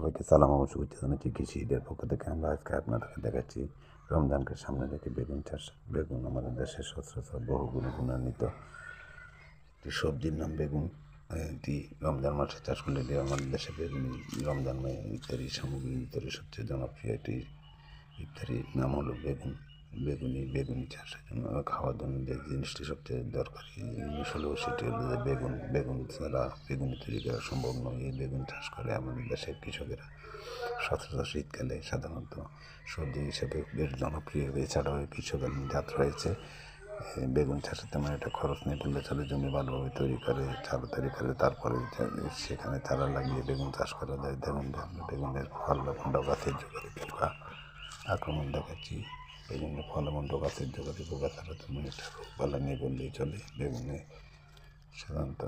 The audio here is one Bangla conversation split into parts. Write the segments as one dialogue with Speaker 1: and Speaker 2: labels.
Speaker 1: সবাইকে সালাম ও শুভেচ্ছা জানাচ্ছি। কৃষি ঈদের পক্ষ থেকে আমরা আজকে আপনাদেরকে দেখাচ্ছি রমজানকে সামনে রেখে বেগুন চাষ। বেগুন আমাদের দেশের সচরাচর বহুগুণে গুণান্বিত একটি সবজির নাম বেগুন। এটি রমজান মাসে চাষ করলে এটি আমাদের দেশে বেগুনি রমজান ইত্যাদি সামগ্রী ভিতরে সবচেয়ে জনপ্রিয় একটি ইত্যাদির নাম হলো বেগুন। বেগুনি চাষের জন্য খাওয়ার জন্য যে জিনিসটি সবচেয়ে দরকারি জিনিস হলো সেটি হলো যে বেগুন ছাড়া বেগুনি তৈরি করা সম্ভব নয়। এই বেগুন চাষ করে আমাদের দেশের কৃষকেরা সচরাচর শীতকালে সাধারণত সবজি হিসেবে বেশ জনপ্রিয়। এছাড়াও গ্রীষ্মকালীন জাত রয়েছে। বেগুন চাষে তেমন একটা খরচ নেই বললে চলে। জমি ভালোভাবে তৈরি করে চারা তৈরি করে তারপরে সেখানে চারা লাগিয়ে বেগুন চাষ করা যায়। দেখুন আমরা বেগুনের ফলমন্ড গাছের যোগাড়ি পোকা আক্রমণ দেখাচ্ছি। বেগুনের ফলমন্ড গাছের যোগাড়ি পোকা ছাড়া তেমন একটা রোগবালা নেই বললেই চলে। বেগুনে সাধারণত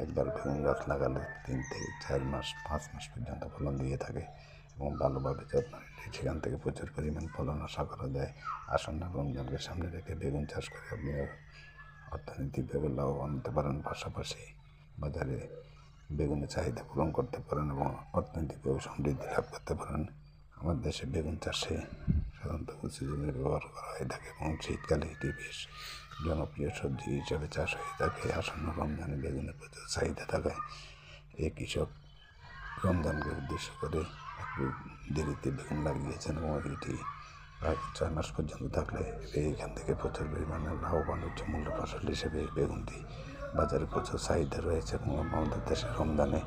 Speaker 1: একবার বেগুন গাছ লাগালে 3 থেকে 4 মাস 5 মাস পর্যন্ত ফলন দিয়ে থাকে এবং ভালোভাবে যত্ন নিলে সেখান থেকে প্রচুর পরিমাণ ফলন আশা করা যায়। আসন্ন রমজানকে সামনে রেখে বেগুন চাষ করে আপনি অর্থনৈতিকভাবে লাভবান হতে পারেন, পাশাপাশি বাজারে বেগুনের চাহিদা পূরণ করতে পারেন এবং অর্থনৈতিকভাবে সমৃদ্ধি লাভ করতে পারেন। আমার দেশে বেগুন চাষে সাধারণত উঁচু জমি ব্যবহার করা হয়ে থাকে এবং শীতকালে এটি বেশ জনপ্রিয় সবজি হিসাবে চাষ হয়ে থাকে। আসন্ন রমজানে বেগুনের প্রচুর চাহিদা থাকায় এই কৃষক রমজানকে উদ্দেশ্য করে একটু দেরিতে বেগুন লাগিয়েছেন এবং এটি প্রায় 6 মাস পর্যন্ত থাকলে এইখান থেকে প্রচুর পরিমাণে লাভবান উচ্চমূল্য ফসল হিসেবে বেগুনটি বাজারে প্রচুর চাহিদা রয়েছে এবং আমাদের দেশে রমজানে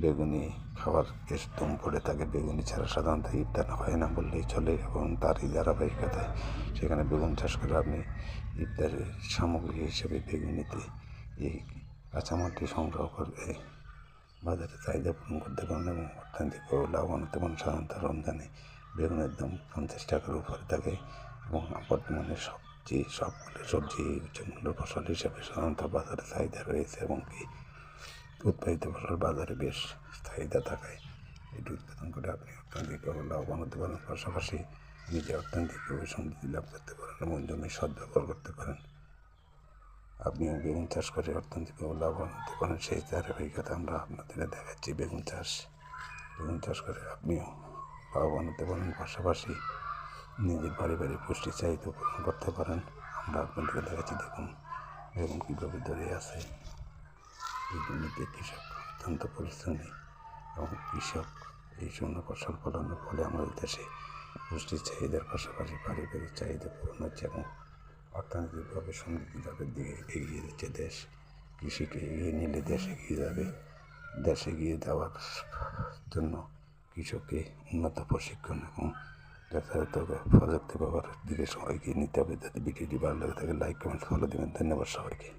Speaker 1: বেগুনি খাবার বেশ দম পড়ে থাকে। বেগুনি ছাড়া সাধারণত ইফতার হয় না বললেই চলে এবং তারই ধারাবাহিকতায় সেখানে বেগুন চাষ করে আপনি ইফতারের সামগ্রী হিসেবে বেগুনিতে এই কাঁচামালটি সংগ্রহ করে বাজারে চাহিদা পূরণ করতে পারেন এবং অর্থনৈতিকভাবে লাভবান হতে পারেন। সাধারণত রমজানে বেগুনের দাম 50 টাকার উপরে থাকে এবং বর্তমানে সবগুলো সবজি উচ্চমূল্য ফসল হিসেবে সাধারণত বাজারে চাহিদা রয়েছে এবং কি উৎপাদিত ফসল বাজারে বেশ চাহিদা থাকায় এটি উৎপাদন করে আপনি অর্থনৈতিকভাবে লাভবান হতে পারেন, পাশাপাশি নিজে অর্থনৈতিকভাবে সমৃদ্ধি লাভ করতে পারেন এবং জমি সদ্ব্যবহার করতে পারেন। আপনিও বেগুন চাষ করে অর্থনৈতিকভাবে লাভবান হতে পারেন। সেই ধারাবাহিকতা আমরা আপনাদের দেখাচ্ছি। বেগুন চাষ করে আপনিও লাভবান হতে পারেন, পাশাপাশি নিজের পারিবারিক পুষ্টি চাহিদা পূরণ করতে পারেন। আমরা আপনাদেরকে দেখাচ্ছি, দেখুন বেগুন কীভাবে ধরে আছে। এই জমিতে কৃষক অত্যন্ত পরিশ্রমী এবং কৃষক এই শূন্য ফসল ফলানোর ফলে আমাদের দেশে পুষ্টির চাহিদার পাশাপাশি পারিবারিক চাহিদা পূরণ হচ্ছে এবং অর্থনৈতিকভাবে সমৃদ্ধি লাভের দিকে এগিয়ে যাচ্ছে দেশ। কৃষিকে এগিয়ে নিলে দেশ এগিয়ে যাবে। দেশ এগিয়ে যাওয়ার জন্য কৃষককে উন্নত প্রশিক্ষণ এবং যথাযথ প্রযুক্তি ব্যবহারের দিকে সবাইকে নিতে হবে। যদি ভিডিওটি ভালো লাগে থাকে লাইক, কমেন্ট, ফলো দেবেন। ধন্যবাদ সবাইকে।